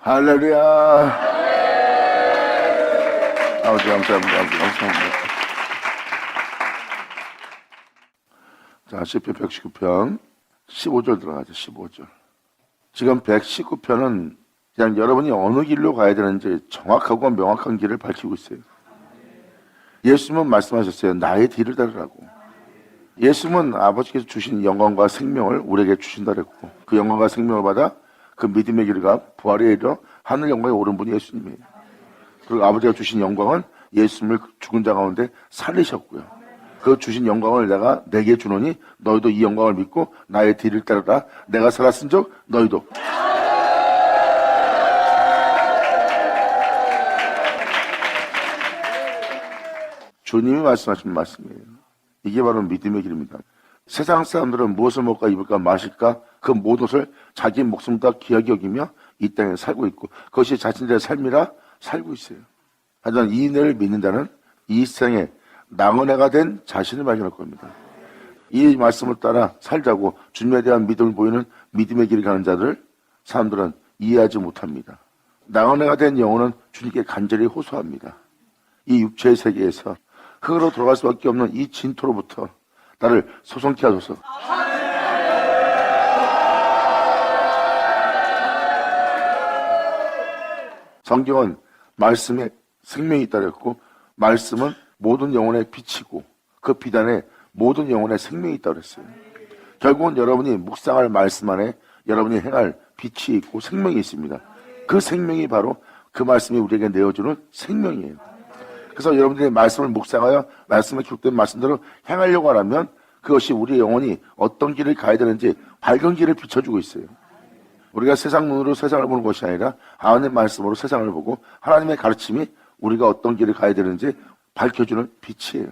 할렐루야. 아버지 감사합니다. 아버지 감사합니다. 자, 시편 119편 15절 들어가죠. 15절. 지금 119편은 그냥 여러분이 어느 길로 가야 되는지 정확하고 명확한 길을 밝히고 있어요. 예수님은 말씀하셨어요. 나의 뒤를 따르라고. 예수님은 아버지께서 주신 영광과 생명을 우리에게 주신다 그랬고, 그 영광과 생명을 받아 그 믿음의 길과 부활에 이르러 하늘 영광에 오른 분이 예수님이에요. 그리고 아버지가 주신 영광은 예수님을 죽은 자 가운데 살리셨고요. 그 주신 영광을 내게 주노니 너희도 이 영광을 믿고 나의 뒤를 따르라. 내가 살았은즉 너희도. 주님이 말씀하신 말씀이에요. 이게 바로 믿음의 길입니다. 세상 사람들은 무엇을 먹을까 입을까 마실까 그 모든 것을 자기 목숨보다 귀하게 여기며 이 땅에 살고 있고 그것이 자신들의 삶이라 살고 있어요. 하지만 이 은혜를 믿는 자는 이 세상에 낭은혜가 된 자신을 발견할 겁니다. 이 말씀을 따라 살자고 주님에 대한 믿음을 보이는 믿음의 길을 가는 자들을 사람들은 이해하지 못합니다. 낭은혜가 된 영혼은 주님께 간절히 호소합니다. 이 육체의 세계에서 흙으로 돌아갈 수밖에 없는 이 진토로부터 나를 소송케 하소서. 성경은 말씀에 생명이 있다 그랬고 말씀은 모든 영혼의 빛이고 그 빛 안에 모든 영혼의 생명이 있다 그랬어요. 결국은 여러분이 묵상할 말씀 안에 여러분이 행할 빛이 있고 생명이 있습니다. 그 생명이 바로 그 말씀이 우리에게 내어주는 생명이에요. 그래서 여러분들이 말씀을 묵상하여 말씀에 기록된 말씀대로 행하려고 하면 그것이 우리의 영혼이 어떤 길을 가야 되는지 밝은 길을 비춰주고 있어요. 우리가 세상 눈으로 세상을 보는 것이 아니라 하나님의 말씀으로 세상을 보고 하나님의 가르침이 우리가 어떤 길을 가야 되는지 밝혀주는 빛이에요.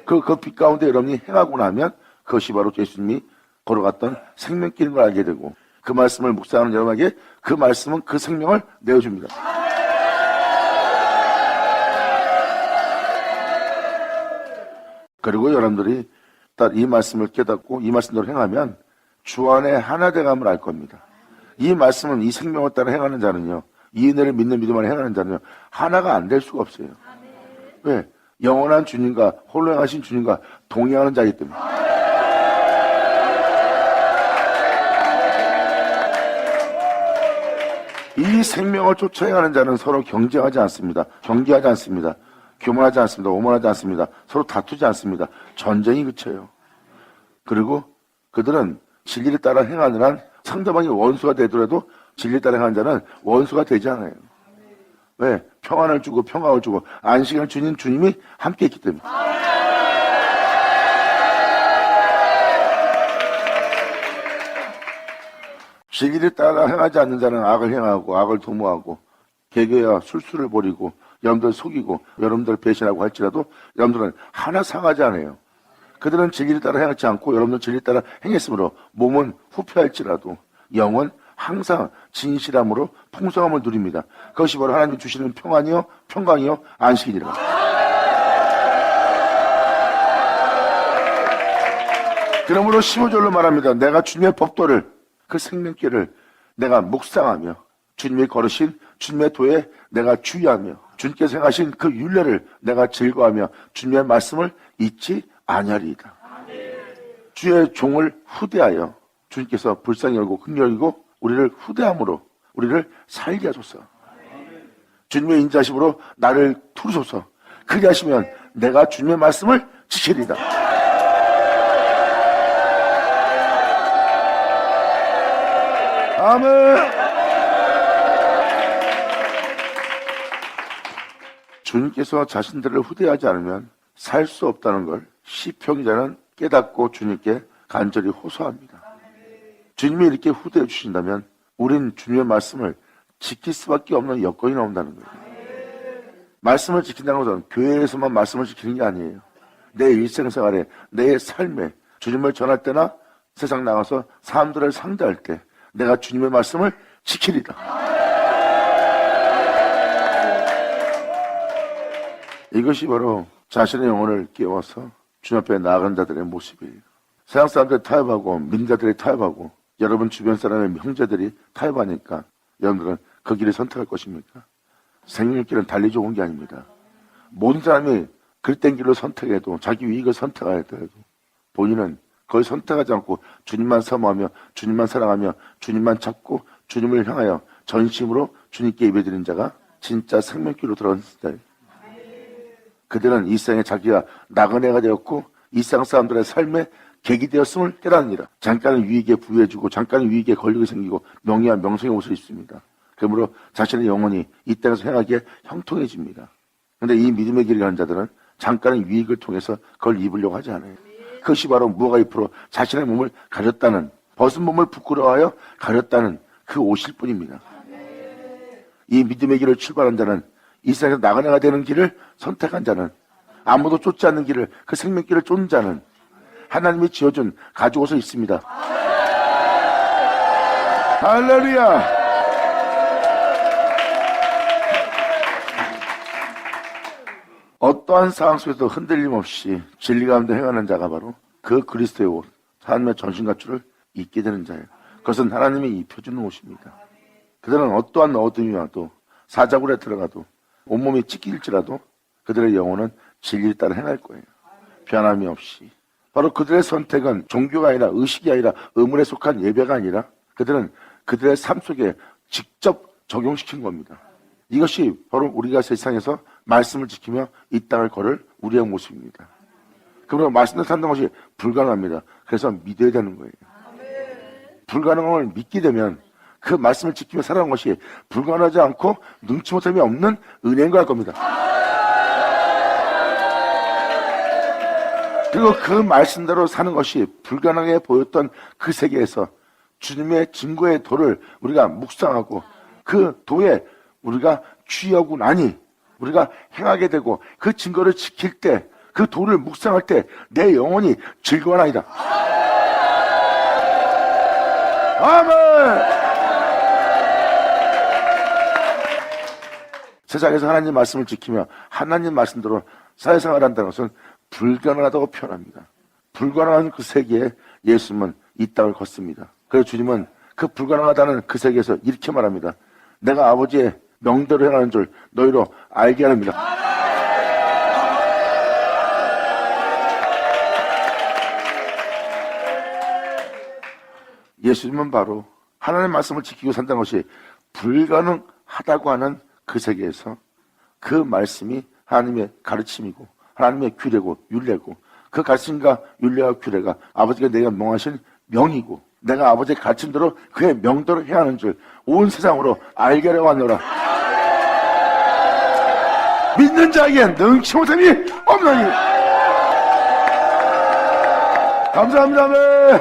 그 빛 가운데 여러분이 행하고 나면 그것이 바로 예수님이 걸어갔던 생명길인 걸 알게 되고 그 말씀을 묵상하는 여러분에게 그 말씀은 그 생명을 내어줍니다. 그리고 여러분들이 딱 이 말씀을 깨닫고 이 말씀대로 행하면 주 안에 하나 되감을 알 겁니다. 이 말씀은 이 생명을 따라 행하는 자는요, 이 은혜를 믿는 믿음 안에 행하는 자는요, 하나가 안 될 수가 없어요. 왜? 영원한 주님과 홀로 행하신 주님과 동행하는 자이기 때문에. 이 생명을 쫓아 행하는 자는 서로 경쟁하지 않습니다. 경계하지 않습니다. 교만하지 않습니다. 오만하지 않습니다. 서로 다투지 않습니다. 전쟁이 그쳐요. 그리고 그들은 진리를 따라 행하는 한 상대방이 원수가 되더라도 진리를 따라 행하는 자는 원수가 되지 않아요. 왜? 평안을 주고 평강을 주고 안식을 주는 주님이 함께 있기 때문에. 진리를 따라 행하지 않는 자는 악을 행하고 악을 도모하고 개교야 술수를 버리고 여러분들 속이고 여러분들 배신하고 할지라도 여러분들은 하나 상하지 않아요. 그들은 진리를 따라 행하지 않고 여러분들은 진리를 따라 행했으므로 몸은 후패할지라도 영은 항상 진실함으로 풍성함을 누립니다. 그것이 바로 하나님이 주시는 평안이요 평강이요 안식이니라. 그러므로 15절로 말합니다. 내가 주님의 법도를 그 생명길을 내가 묵상하며 주님이 걸으신 주님의 도에 내가 주의하며 주님께서 행하신 그 율례를 내가 즐거워하며 주님의 말씀을 잊지 아니하리이다. 주의 종을 후대하여 주님께서 불쌍히 열고 긍휼히 열고 우리를 후대함으로 우리를 살게 하소서. 주님의 인자심으로 나를 두르소서. 그리 하시면 내가 주님의 말씀을 지키리이다. 아멘. 주님께서 자신들을 후대하지 않으면 살 수 없다는 걸 시편자는 깨닫고 주님께 간절히 호소합니다. 주님이 이렇게 후대해 주신다면 우린 주님의 말씀을 지킬 수밖에 없는 여건이 나온다는 거예요. 말씀을 지킨다는 것은 교회에서만 말씀을 지키는 게 아니에요. 내 일생생활에 내 삶에 주님을 전할 때나 세상 나가서 사람들을 상대할 때 내가 주님의 말씀을 지키리라. 이것이 바로 자신의 영혼을 깨워서 주님 앞에 나아간 자들의 모습이에요. 세상 사람들이 타협하고 민자들이 타협하고 여러분 주변 사람의 형제들이 타협하니까 여러분들은 그 길을 선택할 것입니까? 생명의 길은 달리 좋은 게 아닙니다. 모든 사람이 그릇된 길로 선택해도 자기 이익을 선택하여도 본인은 그걸 선택하지 않고 주님만 사모하며 주님만 사랑하며 주님만 찾고 주님을 향하여 전심으로 주님께 예배드리는 자가 진짜 생명길로 들어간 자예요. 그들은 이 세상에 자기가 나그네가 되었고 이 세상 사람들의 삶에 객이 되었음을 깨닫느니라. 잠깐은 유익에 부유해지고 잠깐은 유익에 권력이 생기고 명예와 명성의 옷을 입습니다. 그러므로 자신의 영혼이 이 땅에서 행하기에 형통해집니다. 그런데 이 믿음의 길을 가는 자들은 잠깐은 유익을 통해서 그걸 입으려고 하지 않아요. 그것이 바로 무화과 잎으로 자신의 몸을 가렸다는, 벗은 몸을 부끄러워하여 가렸다는 그 옷일 뿐입니다. 이 믿음의 길을 출발한 자는, 이 세상에서 나그네가 되는 길을 선택한 자는, 아무도 쫓지 않는 길을, 그 생명길을 쫓는 자는 하나님이 지어준 가죽옷을 입습니다. 할렐루야! 어떠한 상황 속에서 흔들림 없이 진리 가운데 행하는 자가 바로 그 그리스도의 옷, 하나님의 전신갑주를 입게 되는 자예요. 그것은 하나님이 입혀주는 옷입니다. 그들은 어떠한 어둠이 와도 사자굴에 들어가도 온몸이 찢길지라도 그들의 영혼은 진리를 따라 행할 거예요. 변함이 없이. 바로 그들의 선택은 종교가 아니라 의식이 아니라 의문에 속한 예배가 아니라 그들은 그들의 삶 속에 직접 적용시킨 겁니다. 이것이 바로 우리가 세상에서 말씀을 지키며 이 땅을 걸을 우리의 모습입니다. 그러면 말씀을 산다는 것이 불가능합니다. 그래서 믿어야 되는 거예요. 불가능한 걸 믿게 되면 그 말씀을 지키며 살아가는 것이 불가능하지 않고 눈치 못함이 없는 은혜인 걸 할 겁니다. 그리고 그 말씀대로 사는 것이 불가능해 보였던 그 세계에서 주님의 증거의 도를 우리가 묵상하고 그 도에 우리가 취하고 나니 우리가 행하게 되고 그 증거를 지킬 때, 그 도를 묵상할 때 내 영혼이 즐거워하나이다. 아멘! 세상에서 하나님 말씀을 지키며 하나님 말씀대로 사회생활을 한다는 것은 불가능하다고 표현합니다. 불가능한 그 세계에 예수님은 이 땅을 걷습니다. 그래서 주님은 그 불가능하다는 그 세계에서 이렇게 말합니다. 내가 아버지의 명대로 행하는 줄 너희로 알게 합니다. 예수님은 바로 하나님의 말씀을 지키고 산다는 것이 불가능하다고 하는 그 세계에서 그 말씀이 하나님의 가르침이고 하나님의 규례고 율례고 그 가르침과 율례와 규례가 아버지가 내가 명하신 명이고 내가 아버지의 가르침대로 그의 명대로 해야 하는 줄 온 세상으로 알게 하려고 하노라. 믿는 자에겐 능치 못함이 없나니. 감사합니다. 아멘.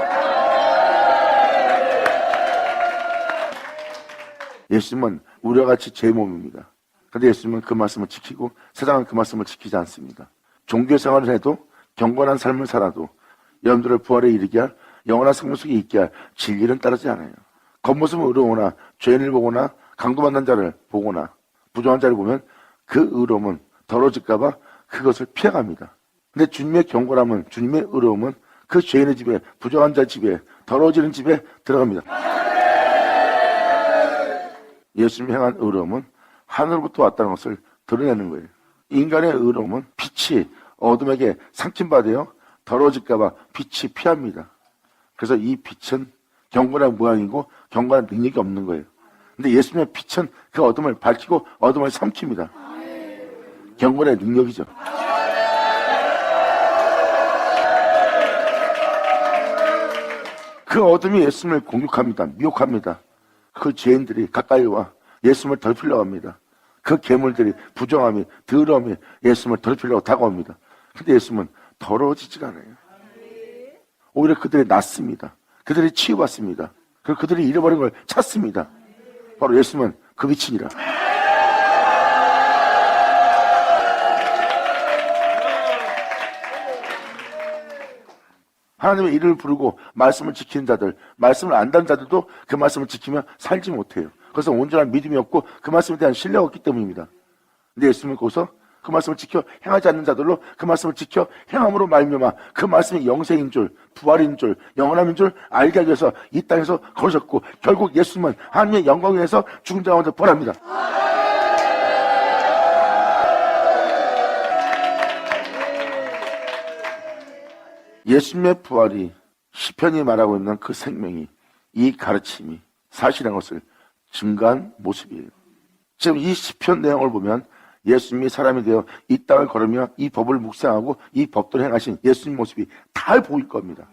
예수님은 우리와 같이 제 몸입니다. 그런데 예수님은 그 말씀을 지키고 세상은 그 말씀을 지키지 않습니다. 종교 생활을 해도 경건한 삶을 살아도 여러분들을 부활에 이르게 할 영원한 생명 속에 있게 할 진리는 따르지 않아요. 겉모습은 의로우나 죄인을 보거나 강도받는 자를 보거나 부정한 자를 보면 그 의로움은 더러워질까봐 그것을 피해갑니다. 근데 주님의 경건함은, 주님의 의로움은 그 죄인의 집에, 부정한 자 집에, 더러워지는 집에 들어갑니다. 예수님이 행한 의로움은 하늘로부터 왔다는 것을 드러내는 거예요. 인간의 의로움은 빛이 어둠에게 삼킴받아요. 더러워질까봐 빛이 피합니다. 그래서 이 빛은 경건한 모양이고 경건한 능력이 없는 거예요. 근데 예수님의 빛은 그 어둠을 밝히고 어둠을 삼킵니다. 경건의 능력이죠. 그 어둠이 예수님을 공격합니다. 미혹합니다. 그 죄인들이 가까이 와 예수님을 더럽히려고 합니다. 그 괴물들이 부정함이, 더러움이 예수님을 더럽히려고 다가옵니다. 근데 예수님은 더러워지지가 않아요. 오히려 그들이 낫습니다. 그들이 치유받습니다. 그리고 그들이 잃어버린 걸 찾습니다. 바로 예수님은 그 빛이니라. 하나님의 이름을 부르고 말씀을 지키는 자들, 말씀을 안다는 자들도 그 말씀을 지키며 살지 못해요. 그래서 온전한 믿음이 없고 그 말씀에 대한 신뢰가 없기 때문입니다. 근데 예수님은 거기서 그 말씀을 지켜 행하지 않는 자들로 그 말씀을 지켜 행함으로 말미암아 그 말씀이 영생인 줄, 부활인 줄, 영원함인 줄 알게 하기 위해서 이 땅에서 거셨고 결국 예수님은 하나님의 영광을 위해서 죽은 자 가운데 부활합니다. 예수님의 부활이 시편이 말하고 있는 그 생명이, 이 가르침이 사실인 것을 증거한 모습이에요. 지금 이 시편 내용을 보면 예수님이 사람이 되어 이 땅을 걸으며 이 법을 묵상하고 이 법도를 행하신 예수님 모습이 다 보일 겁니다.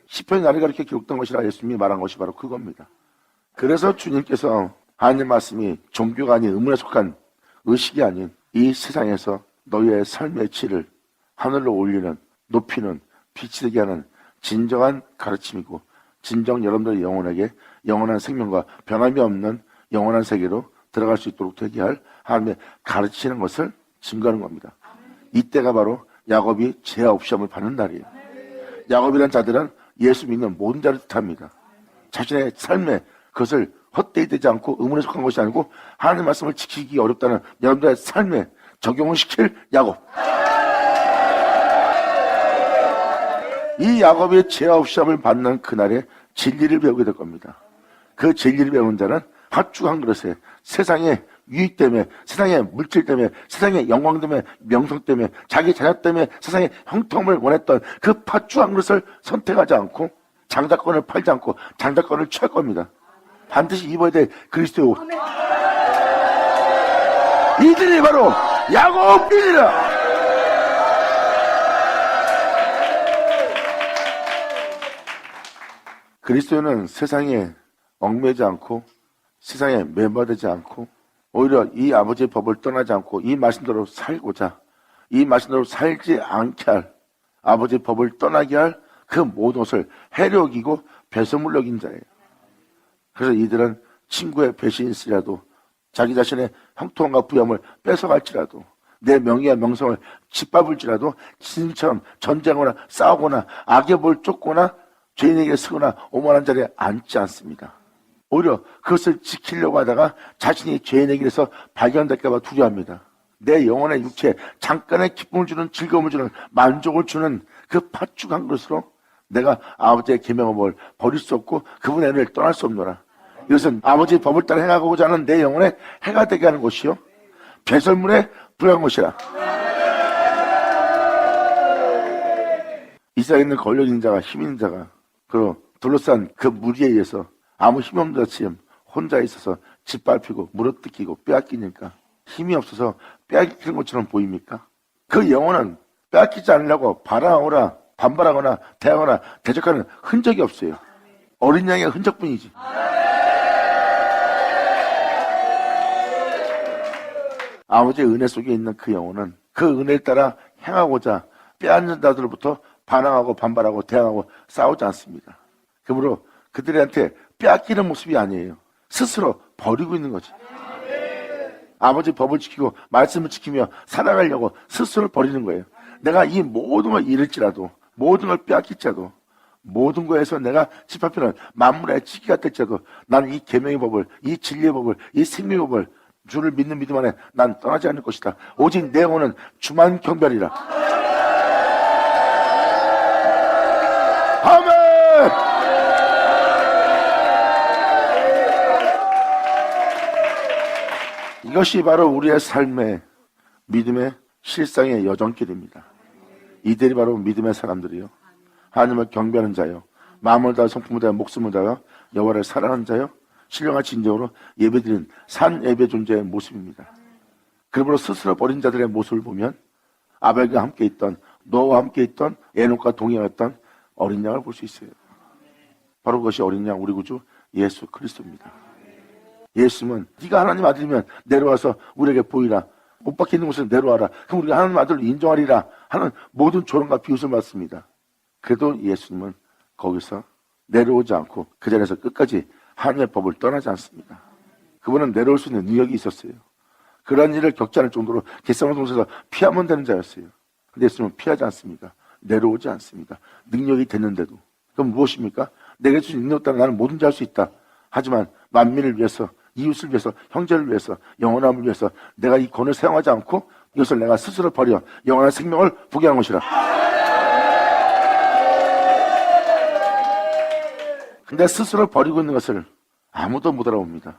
시편이 나를 가르쳐 기록된 것이라 예수님이 말한 것이 바로 그겁니다. 그래서 주님께서 하나님 말씀이 종교가 아닌 의문에 속한 의식이 아닌 이 세상에서 너희의 삶의 질을 하늘로 올리는, 높이는, 빛이 되게 하는 진정한 가르침이고 진정 여러분들의 영혼에게 영원한 생명과 변함이 없는 영원한 세계로 들어갈 수 있도록 되게 할 하나님의 가르치는 것을 증거하는 겁니다. 이때가 바로 야곱이 죄 없이 시험을 받는 날이에요. 야곱이라는 자들은 예수 믿는 모든 자를 뜻합니다. 자신의 삶에 그것을 헛되이 되지 않고 의문에 속한 것이 아니고 하나님의 말씀을 지키기 어렵다는 여러분들의 삶에 적용을 시킬 야곱. 이 야곱이 죄 없이 시험을 받는 그날에 진리를 배우게 될 겁니다. 그 진리를 배운 자는 팥죽 한 그릇에 세상의 유익 때문에, 세상의 물질 때문에, 세상의 영광 때문에, 명성 때문에, 자기 자녀 때문에 세상의 형통을 원했던 그 팥죽 한 그릇을 선택하지 않고 장자권을 팔지 않고 장자권을 취할 겁니다. 반드시 입어야 될 그리스도의 옷. 이들이 바로 야곱이니라. 그리스도는 세상에 얽매이지 않고 세상에 매몰되지 않고 오히려 이 아버지의 법을 떠나지 않고 이 말씀대로 살고자, 이 말씀대로 살지 않게 할, 아버지의 법을 떠나게 할 그 모든 것을 해력이고 배설물력인 자예요. 그래서 이들은 친구의 배신이 있으라도 자기 자신의 형통과 부염을 뺏어갈지라도 내 명예와 명성을 짓밟을지라도 신처럼 전쟁하거나 싸우거나 악의 볼을 쫓거나 죄인에게 쓰거나 오만한 자리에 앉지 않습니다. 오히려 그것을 지키려고 하다가 자신이 죄인에게서 발견될까 봐 두려워합니다. 내 영혼의 육체에 잠깐의 기쁨을 주는, 즐거움을 주는, 만족을 주는 그 팥죽 한 그릇으로 내가 아버지의 계명의 법을 버릴 수 없고 그분의 은혜를 떠날 수 없노라. 이것은 아버지의 법을 따라 행하고자 하는 내 영혼에 해가 되게 하는 것이요 배설물에 불과한 것이라. 이 세상에 있는 권력 있는 자가, 힘 있는 자가 그 둘러싼 그 무리에 의해서 아무 힘 없는 자처 혼자 있어서 짓밟히고 물어뜯기고 빼앗기니까 힘이 없어서 빼앗기는 것처럼 보입니까? 그 영혼은 빼앗기지 않으려고 바라오라 반발하거나 대하거나 대적하는 흔적이 없어요. 어린 양의 흔적뿐이지. 아버지의 은혜 속에 있는 그 영혼은 그 은혜에 따라 행하고자 빼앗는 자들로부터 반항하고 반발하고 대항하고 싸우지 않습니다. 그러므로 그들한테 빼앗기는 모습이 아니에요. 스스로 버리고 있는 거지. 아버지 법을 지키고 말씀을 지키며 살아가려고 스스로 버리는 거예요. 내가 이 모든 걸 잃을지라도 모든 걸 빼앗길지라도 모든 거에서 내가 짓밟히는 만물의 찌기가 될지라도 나는 이 계명의 법을, 이 진리의 법을, 이 생명의 법을 주를 믿는 믿음 안에 난 떠나지 않을 것이다. 오직 내 영혼은 주만 경배하리라. 아멘. 이것이 바로 우리의 삶의 믿음의 실상의 여정길입니다. 이들이 바로 믿음의 사람들이요, 하나님을 경배하는 자요, 마음을 다하여 성품을 다하여 목숨을 다하여 여호와를 사랑하는 자요, 신령한 진정으로 예배드리는 산 예배 존재의 모습입니다. 그러므로 스스로 버린 자들의 모습을 보면 아벨과 함께 있던, 노아와 함께 있던, 에녹과 동행했던 어린 양을 볼 수 있어요. 바로 그것이 어린 양 우리 구주 예수 그리스도입니다. 예수님은 네가 하나님 아들이면 내려와서 우리에게 보이라, 못 박혀 있는 곳에 내려와라, 그럼 우리가 하나님 아들로 인정하리라 하는 모든 조롱과 비웃을 받습니다. 그래도 예수님은 거기서 내려오지 않고 그 자리에서 끝까지 하나님의 법을 떠나지 않습니다. 그분은 내려올 수 있는 능력이 있었어요. 그러한 일을 겪지 않을 정도로 겟세마네 동산에서 피하면 되는 자였어요. 근데 예수님은 피하지 않습니다. 내려오지 않습니다. 능력이 됐는데도. 그럼 무엇입니까? 내게 주신 능력 따라 나는 뭐든지 할 수 있다. 하지만 만민을 위해서, 이웃을 위해서, 형제를 위해서, 영원함을 위해서 내가 이 권을 사용하지 않고 이것을 내가 스스로 버려 영원한 생명을 보게 하는 것이라. 근데 스스로 버리고 있는 것을 아무도 못 알아봅니다.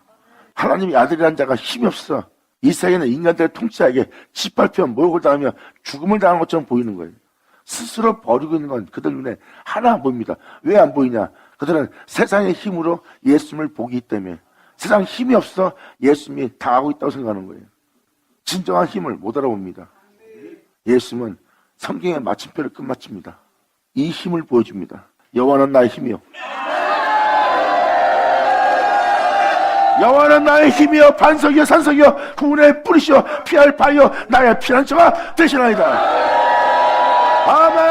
하나님의 아들이라는 자가 힘이 없어 이 세계는 인간들의 통치자에게 짓밟혀 모욕을 당하며 죽음을 당하는 것처럼 보이는 거예요. 스스로 버리고 있는 건 그들 눈에 하나 안 보입니다. 왜 안 보이냐? 그들은 세상의 힘으로 예수님을 보기 때문에 세상 힘이 없어 예수님이 당하고 있다고 생각하는 거예요. 진정한 힘을 못 알아봅니다. 예수님은 성경의 마침표를 끝마칩니다. 이 힘을 보여줍니다. 여호와는 나의 힘이요. 여호와는 나의 힘이요 반석이요 산석이요 구원의 뿌리시요 피할 바위요 나의 피난처가 되시나이다. 아멘.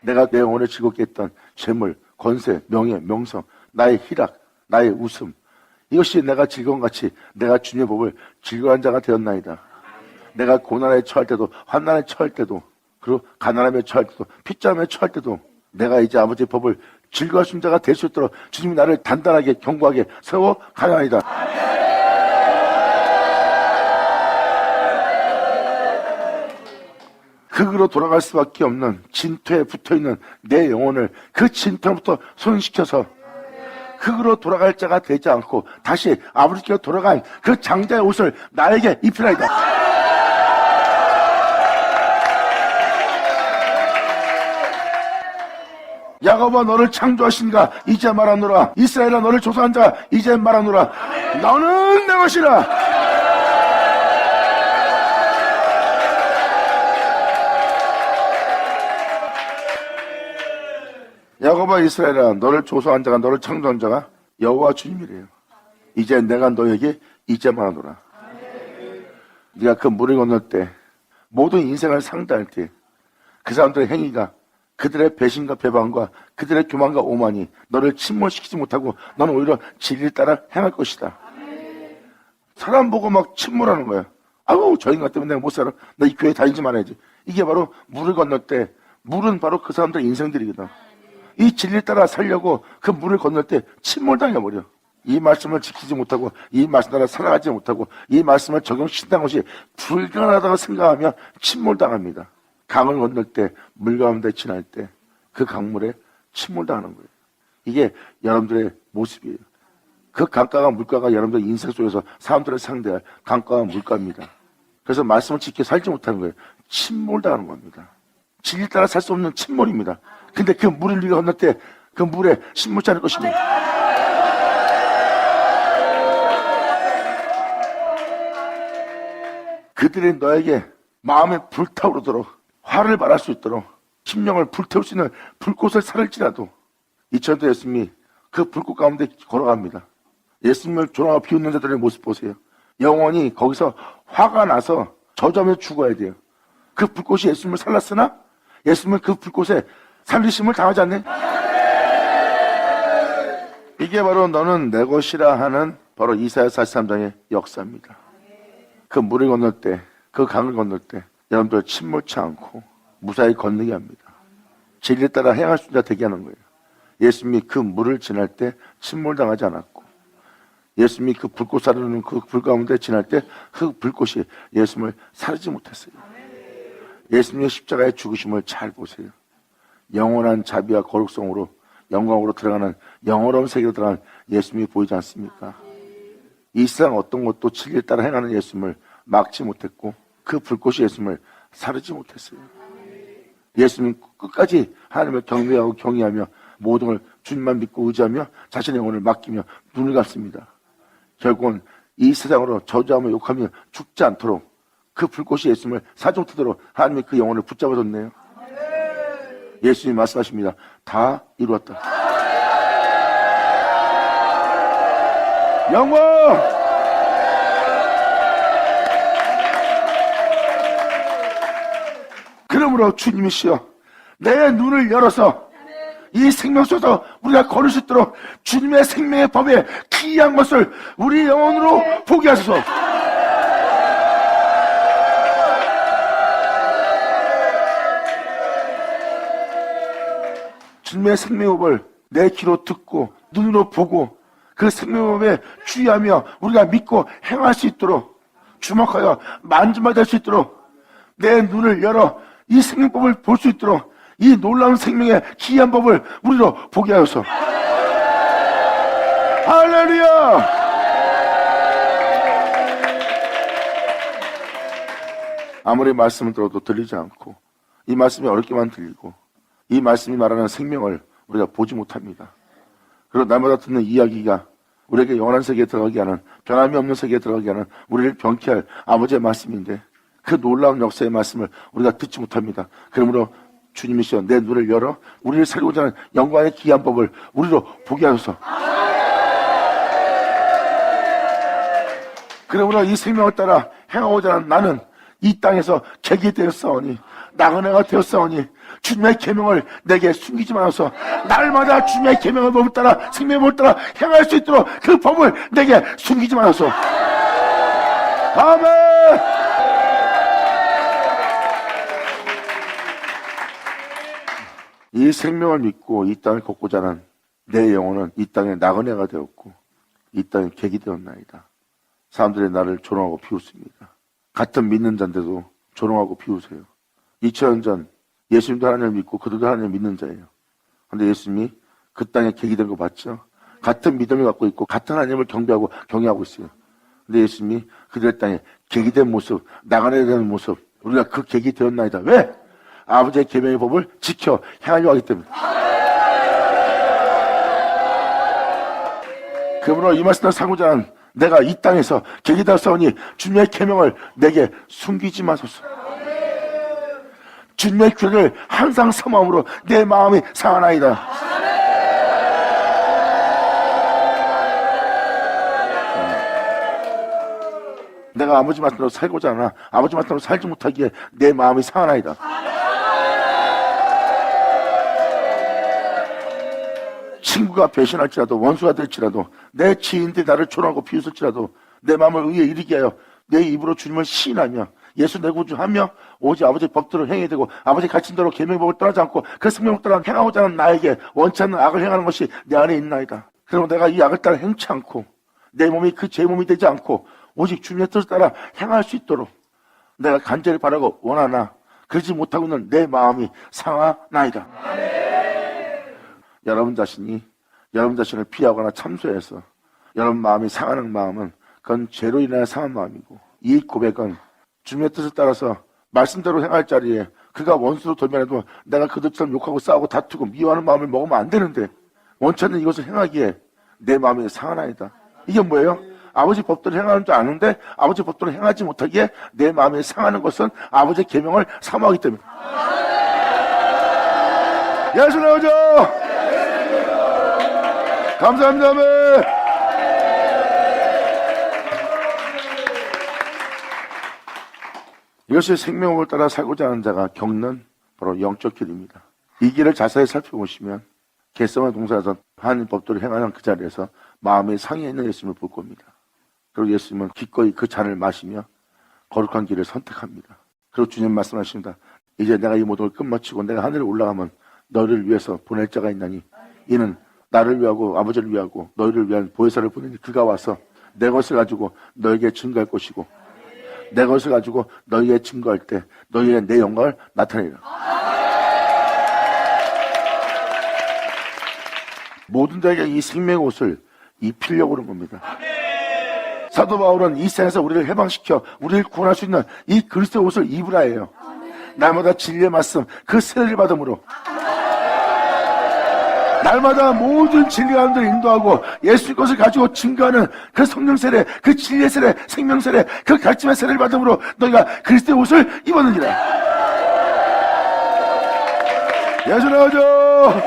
내가 내 영혼을 즐겁게 했던 재물, 권세, 명예, 명성, 나의 희락, 나의 웃음 이것이 내가 즐거움같이 내가 주님의 법을 즐거워한 자가 되었나이다. 내가 고난에 처할 때도 환난에 처할 때도 그리고 가난함에 처할 때도 핏자함에 처할 때도 내가 이제 아버지의 법을 즐거워할 수 있는 자가 될 수 있도록 주님이 나를 단단하게 견고하게 세워 가나이다. 흙으로 돌아갈 수밖에 없는 진토에 붙어있는 내 영혼을 그 진토로부터 손시켜서 흙으로 돌아갈 자가 되지 않고 다시 아버지께로 돌아간 그 장자의 옷을 나에게 입히나이다. 야곱아 너를 창조하신가 이제 말하노라. 이스라엘아 너를 조사한 자 이제 말하노라. 너는 내 것이라. 야곱아 이스라엘아 너를 조사한 자가 너를 창조한 자가 여호와 주님이래요. 이제 내가 너에게 이제 말하노라. 네가 그 물을 건널 때 모든 인생을 상대할 때 그 사람들의 행위가 그들의 배신과 배반과 그들의 교만과 오만이 너를 침몰시키지 못하고 너는 오히려 진리를 따라 행할 것이다. 사람 보고 막 침몰하는 거야. 아우 저 인간 때문에 내가 못 살아. 나 이 교회 다니지 말아야지. 이게 바로 물을 건널 때 물은 바로 그 사람들의 인생들이거든. 이 진리를 따라 살려고 그 물을 건널 때 침몰당해버려. 이 말씀을 지키지 못하고 이 말씀 따라 살아가지 못하고 이 말씀을 적용시킨다는 것이 불가능하다고 생각하며 침몰당합니다. 강을 건널 때 물 가운데 지날 때 그 강물에 침몰당하는 거예요. 이게 여러분들의 모습이에요. 그 강가가 물가가 여러분들 인생 속에서 사람들을 상대할 강가와 물가입니다. 그래서 말씀을 지켜 살지 못하는 거예요. 침몰당하는 겁니다. 진리 따라 살 수 없는 침몰입니다. 근데 그 물을 네가 건널 때 그 물에 침몰치 않을 것입니다. 그들이 너에게 마음에 불타오르도록 화를 발할 수 있도록 심령을 불태울 수 있는 불꽃을 살을지라도 2000년 예수님이 그 불꽃 가운데 걸어갑니다. 예수님을 조롱하고 비웃는 자들의 모습 보세요. 영원히 거기서 화가 나서 저주하면서 죽어야 돼요. 그 불꽃이 예수님을 살랐으나 예수님은 그 불꽃에 살리심을 당하지 않네. 이게 바로 너는 내 것이라 하는 바로 이사야 43장의 역사입니다. 그 물을 건널 때, 그 강을 건널 때 여러분들 침몰치 않고 무사히 건너게 합니다. 진리에 따라 행할 수 있는 자 되게 하는 거예요. 예수님이 그 물을 지날 때 침몰당하지 않았고 예수님이 그 불꽃 사르는 그 불 가운데 지날 때 그 불꽃이 예수님을 사르지 못했어요. 예수님의 십자가의 죽으심을 잘 보세요. 영원한 자비와 거룩성으로 영광으로 들어가는 영원한 세계로 들어가는 예수님이 보이지 않습니까? 이 세상 어떤 것도 진리에 따라 행하는 예수님을 막지 못했고 그 불꽃이 예수님을 사르지 못했어요. 예수님은 끝까지 하나님을 경배하고 경외하며 모든 걸 주님만 믿고 의지하며 자신의 영혼을 맡기며 눈을 감습니다. 결국은 이 세상으로 저주하며 욕하며 죽지 않도록 그 불꽃이 예수님을 사지 못하도록 하나님이 그 영혼을 붙잡아줬네요. 예수님이 말씀하십니다. 다 이루었다. 영광! 그러므로 주님이시여 내 눈을 열어서 이 생명 속에서 우리가 걸을 수 있도록 주님의 생명의 법에 기이한 것을 우리 영혼으로 보게 하소서. 주님의 생명의 법을 내 귀로 듣고 눈으로 보고 그 생명법에 주의하며 우리가 믿고 행할 수 있도록 주목하여 만지마다 할 수 있도록 내 눈을 열어 이 생명법을 볼 수 있도록 이 놀라운 생명의 기이한 법을 우리로 보게 하소서. 할렐루야! 아무리 말씀을 들어도 들리지 않고 이 말씀이 어렵게만 들리고 이 말씀이 말하는 생명을 우리가 보지 못합니다. 그리고 날마다 듣는 이야기가 우리에게 영원한 세계에 들어가게 하는, 변함이 없는 세계에 들어가게 하는, 우리를 병케 할 아버지의 말씀인데 그 놀라운 역사의 말씀을 우리가 듣지 못합니다. 그러므로 주님이시여 내 눈을 열어 우리를 살고자 하는 영광의 기이한 법을 우리로 보게 하소서. 그러므로 이 생명을 따라 행하고자 하는 나는 이 땅에서 객이 되었사오니 나그네가 되었사오니 주님의 계명을 내게 숨기지 말아서 날마다 주님의 계명의 법을 따라 생명의 법을 따라 행할 수 있도록 그 법을 내게 숨기지 말아서. 아멘. 이 생명을 믿고 이 땅을 걷고자 하는 내 영혼은 이 땅에 나그네가 되었고 이 땅에 객이 되었나이다. 사람들이 나를 조롱하고 비웃습니다. 같은 믿는 자인데도 조롱하고 비우세요. 2000년 전 예수님도 하나님을 믿고 그들도 하나님을 믿는 자예요. 그런데 예수님이 그 땅에 객이 된 거 봤죠? 같은 믿음을 갖고 있고 같은 하나님을 경배하고 경외하고 있어요. 근데 예수님이 그들의 땅에 객이 된 모습, 나가야 되는 모습, 우리가 그 객이 되었나이다. 왜? 아버지의 계명의 법을 지켜 행하려고 하기 때문에. 그러므로 이 말씀을 사고자 하는 내가 이 땅에서 객이 되었사오니 주님의 계명을 내게 숨기지 마소서. 주님의 규례를 항상 사모함으로 내 마음이 상하나이다. 내가 아버지 말씀으로 살고자 하나 아버지 말씀으로 살지 못하기에 내 마음이 상하나이다. 친구가 배신할지라도 원수가 될지라도 내 지인들이 나를 조롱하고 비웃을지라도 내 마음을 의에 이르게 하여 내 입으로 주님을 시인하며 예수 내 구주하며 오직 아버지의 법대로 행해야 되고 아버지의 가르침대로 계명의 법을 떠나지 않고 그 생명을 따라 행하고자 하는 나에게 원치 않는 악을 행하는 것이 내 안에 있나이다. 그러면 내가 이 악을 따라 행치 않고 내 몸이 그 제 몸이 되지 않고 오직 주님의 뜻을 따라 행할 수 있도록 내가 간절히 바라고 원하나 그러지 못하고는 내 마음이 상하나이다. 여러분 자신이 여러분 자신을 피하거나 참소해서 여러분 마음이 상하는 마음은 그건 죄로 인하여 상한 마음이고 이 고백은 주님의 뜻을 따라서 말씀대로 행할 자리에 그가 원수로 돌면해도 내가 그들처럼 욕하고 싸우고 다투고 미워하는 마음을 먹으면 안 되는데 원치 않는 이것을 행하기에 내 마음이 상하나이다. 이게 뭐예요? 아버지 법대로 행하는 줄 아는데 아버지 법대로 행하지 못하기에 내 마음이 상하는 것은 아버지의 계명을 사모하기 때문에. 예수 나오죠. 감사합니다. 아멘. 이것이 생명을 따라 살고자 하는 자가 겪는 바로 영적 길입니다. 이 길을 자세히 살펴보시면 겟세마네 동산에서 하나님 법대로 행하는 그 자리에서 마음의 상해 있는 예수님을 볼 겁니다. 그리고 예수님은 기꺼이 그 잔을 마시며 거룩한 길을 선택합니다. 그리고 주님 말씀하십니다. 이제 내가 이 모든 걸 끝마치고 내가 하늘에 올라가면 너희를 위해서 보낼 자가 있나니 이는 나를 위하고 아버지를 위하고 너희를 위한 보혜사를 보내니 그가 와서 내 것을 가지고 너에게 증거할 것이고 내 것을 가지고 너희에게 증거할 때 너희의 내 영광을 나타내리라. 모든 자에게 이 생명의 옷을 입히려고 그런 겁니다. 사도 바울은 이 세상에서 우리를 해방시켜 우리를 구원할 수 있는 이 그리스도의 옷을 입으라 해요. 날마다 진리의 말씀 그 세례를 받음으로 날마다 모든 진리 가운데 인도하고 예수의 것을 가지고 증거하는 그 성령 세례, 그 진리의 세례, 생명 세례, 그 가르침의 세례를 받음으로 너희가 그리스도의 옷을 입었느니라. 예수 나오죠.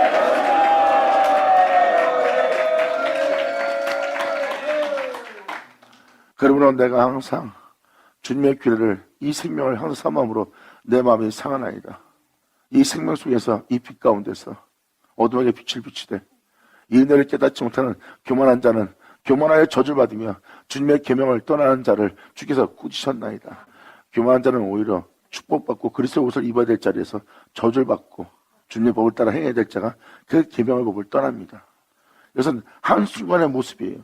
그러므로 내가 항상 주님의 규례를 이 생명을 항상 사모함으로 내 마음이 상하나이다. 이 생명 속에서 이 빛 가운데서 어둠에게 빛을 비추되 이 은혜를 깨닫지 못하는 교만한 자는 교만하여 저주를 받으며 주님의 계명을 떠나는 자를 주께서 꾸짖으셨나이다. 교만한 자는 오히려 축복받고 그리스도의 옷을 입어야 될 자리에서 저주를 받고 주님의 법을 따라 행해야 될 자가 그 계명의 법을 떠납니다. 이것은 한순간의 모습이에요.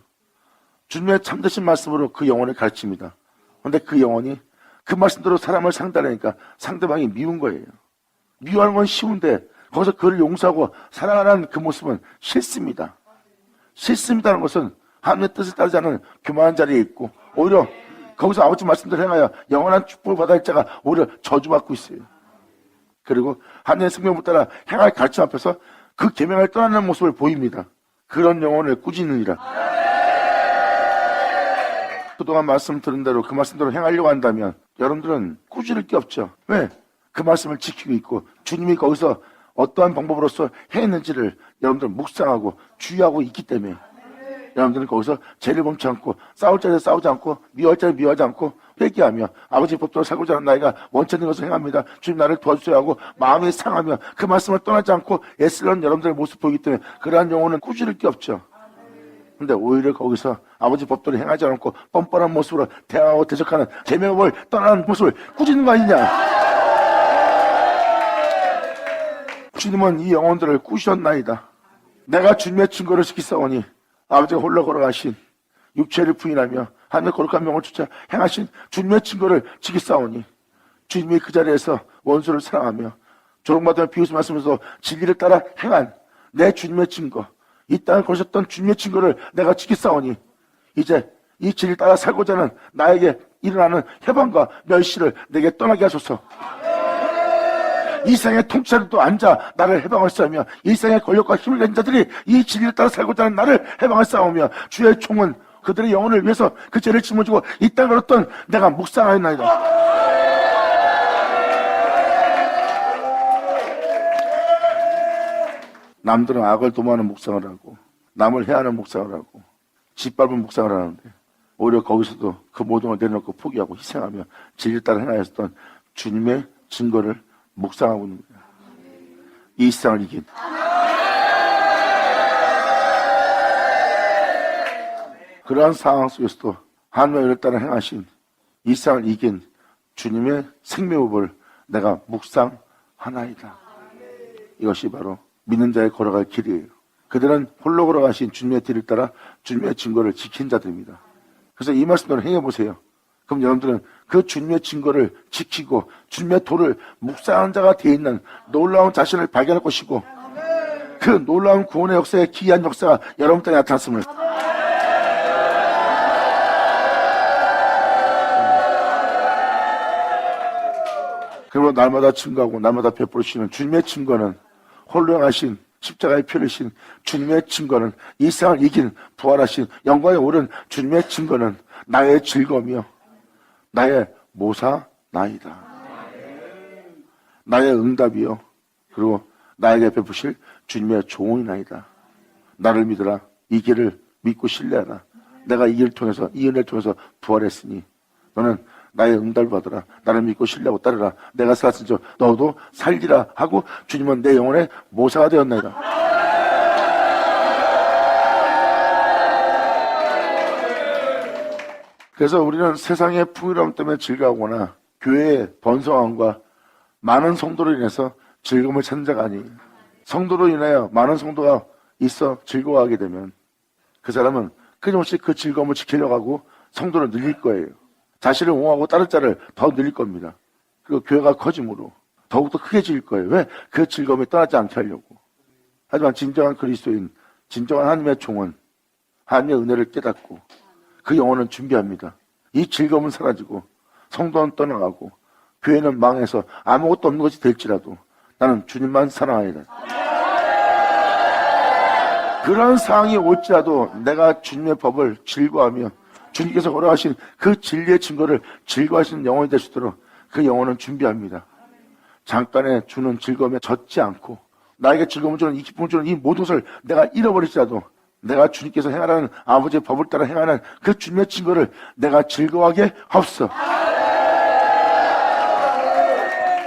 주님의 참되신 말씀으로 그 영혼을 가르칩니다. 그런데 그 영혼이 그 말씀대로 사람을 상대하니까 상대방이 미운 거예요. 미워하는 건 쉬운데 거기서 그를 용서하고 사랑하는 그 모습은 싫습니다. 싫습니다는 것은 하나님의 뜻을 따르지 않은 교만한 자리에 있고 오히려 거기서 아버지 말씀대로 행하여 영원한 축복을 받아야 할 자가 오히려 저주받고 있어요. 그리고 하나님의 생명을 따라 행할 가르침 앞에서 그 계명을 떠나는 모습을 보입니다. 그런 영혼을 꾸짖느니라. 그동안 말씀 들은 대로 그 말씀대로 행하려고 한다면 여러분들은 꾸짖을 게 없죠. 왜? 그 말씀을 지키고 있고 주님이 거기서 어떠한 방법으로서 행했는지를 여러분들은 묵상하고 주의하고 있기 때문에 여러분들은 거기서 죄를 범치 않고 싸울 자리에 싸우지 않고 미워할 자리에 미워하지 않고 회개하며 아버지 법대로 살고자 하는 나이가 원치 않는 것을 행합니다. 주님 나를 도와주세요 하고 마음이 상하며 그 말씀을 떠나지 않고 애쓰는 여러분들의 모습 보이기 때문에 그러한 영혼은 꾸짖을 게 없죠. 근데 오히려 거기서 아버지 법대로 행하지 않고 뻔뻔한 모습으로 대항하고 대적하는 계명을 떠나는 모습을 꾸짖는 거 아니냐. 주님은 이 영혼들을 꾸짖었나이다. 내가 주님의 증거를 지키사오니 아버지가 홀로 걸어가신 육체를 부인하며 하늘의 거룩한 명을 쫓아 행하신 주님의 증거를 지키사오니 주님이 그 자리에서 원수를 사랑하며 조롱받으며 비웃음하시면서 진리를 따라 행한 내 주님의 증거, 이 땅을 걸으셨던 주님의 증거를 내가 지키사오니 이제 이 진리를 따라 살고자 하는 나에게 일어나는 해방과 멸시를 내게 떠나게 하소서. 이 세상의 통치자들도 앉아 나를 해방할 싸우며 이 세상의 권력과 힘을 낸 자들이 이 진리를 따라 살고자 하는 나를 해방할 싸우며 주의 총은 그들의 영혼을 위해서 그 죄를 짊어지고 이 땅을 걸었던 내가 묵상하였나이다. 남들은 악을 도모하는 묵상을 하고 남을 해하는 묵상을 하고 짓밟은 묵상을 하는데 오히려 거기서도 그 모든 걸 내려놓고 포기하고 희생하며 진리를 따라 행하였던 주님의 증거를 묵상하고 있는 거예요. 이 세상을 이긴 그러한 상황 속에서도 하나님의 은혜를 따라 행하신 이 세상을 이긴 주님의 생명법을 내가 묵상하나이다. 이것이 바로 믿는 자의 걸어갈 길이에요. 그들은 홀로 걸어가신 주님의 뒤를 따라 주님의 증거를 지킨 자들입니다. 그래서 이 말씀대로 행해보세요. 그럼 여러분들은 그 주님의 증거를 지키고 주님의 도를 묵상하는 자가 되어 있는 놀라운 자신을 발견할 것이고 그 놀라운 구원의 역사에 기이한 역사가 여러분 땅에 나타났음을 그리고 날마다 증거하고 날마다 베풀으시는 주님의 증거는 홀로 행하신 십자가의 피를 흘리신 주님의 증거는 이 세상을 이긴 부활하신 영광에 오른 주님의 증거는 나의 즐거움이요 나의 모사나이다. 나의 응답이요 그리고 나에게 베푸실 주님의 종이나이다. 나를 믿으라. 이 길을 믿고 신뢰하라. 내가 이 길을 통해서 이 은혜를 통해서 부활했으니 너는 나의 응답을 받으라. 나를 믿고 신뢰하고 따르라. 내가 살았으니 너도 살리라 하고 주님은 내 영혼의 모사가 되었나이다. 그래서 우리는 세상의 풍요로움 때문에 즐거워하거나 교회의 번성함과 많은 성도로 인해서 즐거움을 찾는 자가 아니에요. 성도로 인하여 많은 성도가 있어 즐거워하게 되면 그 사람은 끊임없이 그 즐거움을 지키려고 하고 성도를 늘릴 거예요. 자신을 옹호하고 따를 자를 더 늘릴 겁니다. 그리고 교회가 커짐으로 더욱더 크게 질 거예요. 왜? 그 즐거움이 떠나지 않게 하려고. 하지만 진정한 그리스도인, 진정한 하나님의 종은 하나님의 은혜를 깨닫고 그 영혼은 준비합니다. 이 즐거움은 사라지고 성도는 떠나가고 교회는 망해서 아무것도 없는 것이 될지라도 나는 주님만 사랑하리라. 그런 상황이 올지라도 내가 주님의 법을 즐거워하며 주님께서 걸어가신 그 진리의 증거를 즐거워하시는 영혼이 될 수 있도록 그 영혼은 준비합니다. 잠깐에 주는 즐거움에 젖지 않고 나에게 즐거움을 주는 이 기쁨을 주는 이 모든 것을 내가 잃어버릴지라도 내가 주님께서 행하라는 아버지의 법을 따라 행하는 그 주님의 증거를 내가 즐거워하게 하옵소서.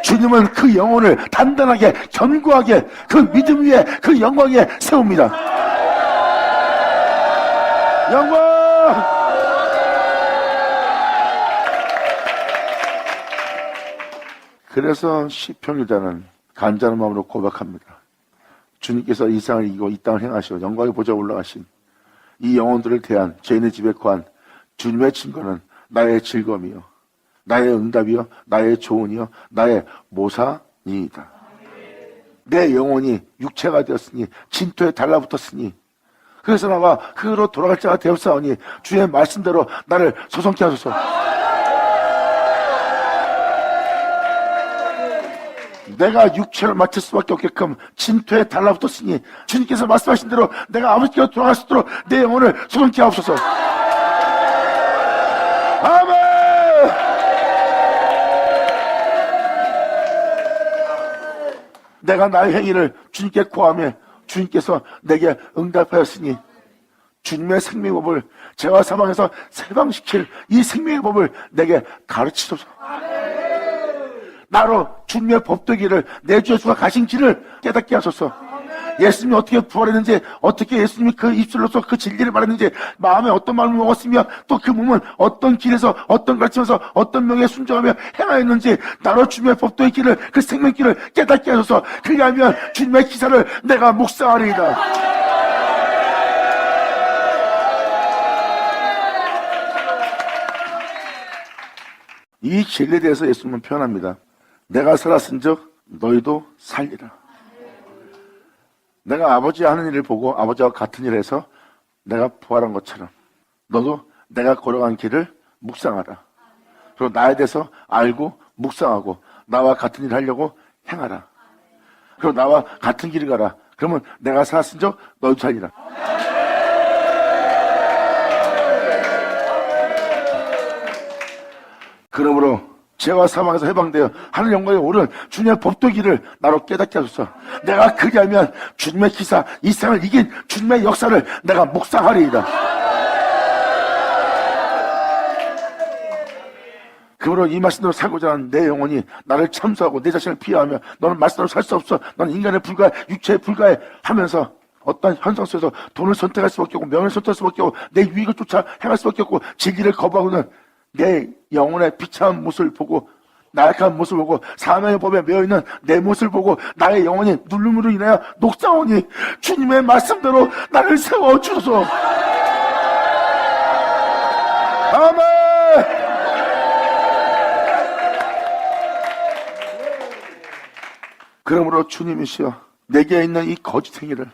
주님은 그 영혼을 단단하게 견고하게 그 믿음 위에 그 영광에 세웁니다. 영광! 그래서 시편 기자는 간절한 마음으로 고백합니다. 주님께서 이 세상을 이기고 이 땅을 행하시고 영광의 보좌에 올라가신 이 영혼들을 대한 죄인의 집에 거한 주님의 증거는 나의 즐거움이요, 나의 응답이요, 나의 조언이요, 나의 모사니이다. 내 영혼이 육체가 되었으니 진토에 달라붙었으니 그래서 나가 흙으로 돌아갈 자가 되었사오니 주의 말씀대로 나를 소성케 하소서. 내가 육체를 맡을 수밖에 없게끔 진토에 달라붙었으니 주님께서 말씀하신 대로 내가 아버지께로 돌아갈 수 있도록 내 영혼을 소성케 하옵소서. 아멘. 내가 나의 행위를 주님께 고하며 주님께서 내게 응답하였으니 주님의 생명의 법을 죄와 사망에서 해방시킬 이 생명의 법을 내게 가르치소서. 나로 주님의 법되기를 내 주 예수가 가신 길을 깨닫게 하소서. 예수님이 어떻게 부활했는지, 어떻게 예수님이 그 입술로서 그 진리를 말했는지, 마음에 어떤 마음을 먹었으며 또 그 몸은 어떤 길에서 어떤 가르치면서 어떤 명에 순종하며 행하였는지 나로 주님의 법도의 길을, 그 생명길을 깨닫게 하소서. 그리하면 주님의 기사를 내가 묵상하리이다. 이 진리에 대해서 예수님은 표현합니다. 내가 살았은즉 너희도 살리라. 내가 아버지 하는 일을 보고 아버지와 같은 일을 해서 내가 부활한 것처럼 너도 내가 걸어간 길을 묵상하라. 그리고 나에 대해서 알고 묵상하고 나와 같은 일을 하려고 행하라. 그리고 나와 같은 길을 가라. 그러면 내가 살았은즉 너희도 살리라. 그러므로 죄와 사망에서 해방되어 하늘 영광에 오른 주님의 법도기를 나로 깨닫게 하소서. 내가 그리하면 주님의 기사, 이 세상을 이긴 주님의 역사를 내가 묵상하리이다. 그러므로 이 말씀대로 살고자 하는 내 영혼이 나를 참소하고 내 자신을 피하며 너는 말씀대로 살 수 없어, 너는 인간에 불과해, 육체에 불과해 하면서 어떤 현상 속에서 돈을 선택할 수밖에 없고 명예를 선택할 수밖에 없고 내 유익을 쫓아 행할 수밖에 없고 진리를 거부하고는 내 영혼의 비참한 모습을 보고 나약한 모습을 보고 사명의 법에 매여있는 내 모습을 보고 나의 영혼이 누름으로 인하여 녹사오니 주님의 말씀대로 나를 세워주소서. 아멘. 그러므로 주님이시여 내게 있는 이 거짓 행위를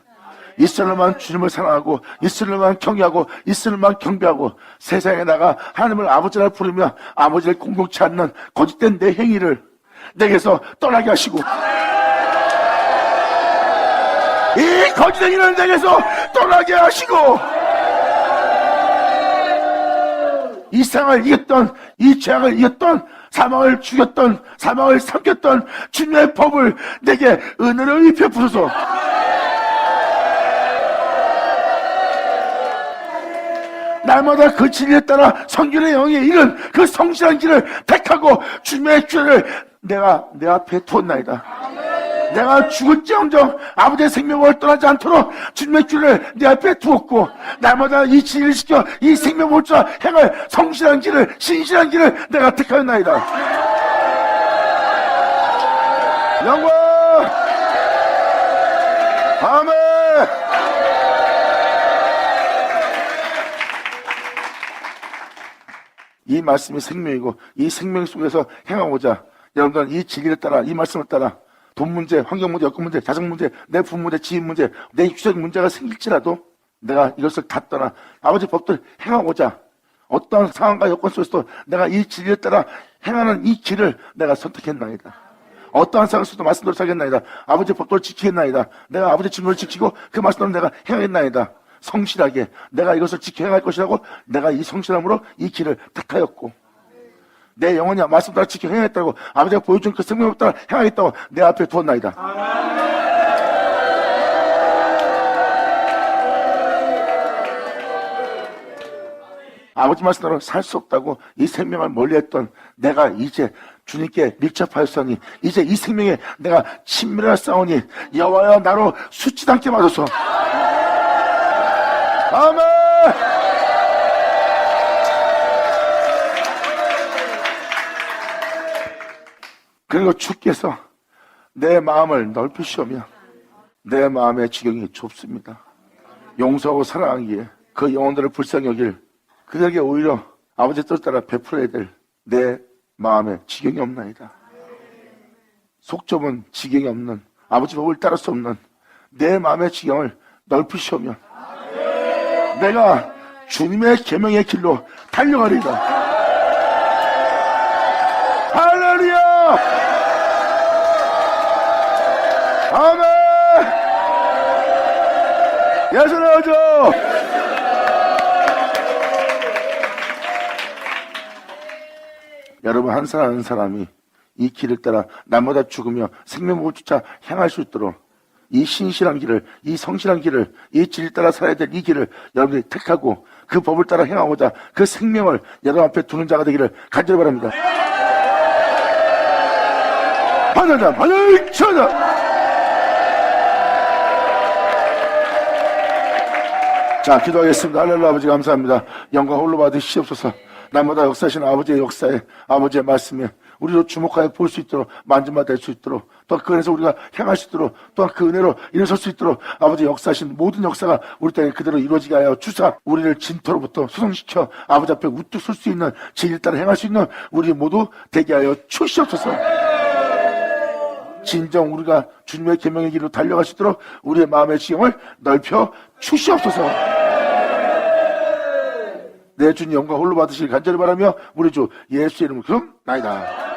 이스라엘만 주님을 사랑하고 이스라엘만 경외하고 이스라엘만 경배하고 세상에 나가 하나님을 아버지라 부르며 아버지를 공동치 않는 거짓된 내 행위를 내게서 떠나게 하시고 이 거짓 행위를 내게서 떠나게 하시고 이 세상을 이겼던 이 죄악을 이겼던 사망을 죽였던 사망을 삼켰던 주님의 법을 내게 은혜로 입혀 부소서. 날마다 그 진리에 따라 성결의 영에 이른 그 성실한 길을 택하고 주님의 길을 내가 내 앞에 두었나이다. 내가 죽을지언정 아버지의 생명을 떠나지 않도록 주님의 길을 내 앞에 두었고 날마다 이 진리를 지켜 이 생명을 쫓아 행할 성실한 길을 신실한 길을 내가 택하였나이다. 영광 아멘. 이 말씀이 생명이고 이 생명 속에서 행하고자 여러분들은 이 진리를 따라 이 말씀을 따라 돈 문제, 환경 문제, 여건 문제, 자식 문제, 내 부모 문제, 지인 문제, 내 육체적인 문제가 생길지라도 내가 이것을 다 떠나 아버지 법들을 행하고자 어떠한 상황과 여건 속에서도 내가 이 진리를 따라 행하는 이 길을 내가 선택했나이다. 어떠한 상황 속에서도 말씀대로 살겠나이다. 아버지 법도를 지키겠나이다. 내가 아버지 증거를 지키고 그 말씀대로 내가 행하겠나이다. 성실하게 내가 이것을 지켜 행할 것이라고 내가 이 성실함으로 이 길을 택하였고 내 영혼이 말씀 따라 지켜 행하겠다고 아버지가 보여준 그 생명을 따라 행하겠다고 내 앞에 두었나이다. 아버지 말씀대로 살 수 없다고 이 생명을 멀리했던 내가 이제 주님께 밀접하였으니 이제 이 생명에 내가 친밀하였사오니 여호와여 나로 수치지 않게 마소서. 아멘. 그리고 주께서 내 마음을 넓히시오며 내 마음의 지경이 좁습니다. 용서하고 사랑하기에 그 영혼들을 불쌍히 여길 그들에게 오히려 아버지의 뜻 따라 베풀어야 될 내 마음의 지경이 없나이다. 속 좁은 지경이 없는 아버지 법을 따를 수 없는 내 마음의 지경을 넓히시오며 내가 주님의 계명의 길로 달려가리이다. 할렐루야! 아멘! 예수 나오죠! 여러분, 한 사람 한 사람이 이 길을 따라 남보다 죽으며 생명복을 쫓아 향할 수 있도록 이 신실한 길을, 이 성실한 길을, 이 진리를 따라 살아야 될 이 길을 여러분들이 택하고 그 법을 따라 행하고자 그 생명을 여러분 앞에 두는 자가 되기를 간절히 바랍니다. 반야자, 반야자! 자, 기도하겠습니다. 할렐루야. 아버지 감사합니다. 영광 홀로 받으시옵소서. 날마다 역사하시는 아버지의 역사에, 아버지의 말씀에 우리도 주목하여 볼 수 있도록, 만져봐 될 수 있도록, 또 그 안에서 우리가 향할 수 있도록, 또한 그 은혜로 일어설 수 있도록 아버지 역사하신 모든 역사가 우리 땅에 그대로 이루어지게 하여 주사 우리를 진토로부터 소성시켜 아버지 앞에 우뚝 설 수 있는 진리를 따라 행할 수 있는 우리 모두 되게 하여 주시옵소서. 진정 우리가 주님의 계명의 길로 달려갈 수 있도록 우리의 마음의 지경을 넓혀 주시옵소서. 내 주님 영광 홀로 받으시길 간절히 바라며 우리 주 예수의 이름으로 기도나이다.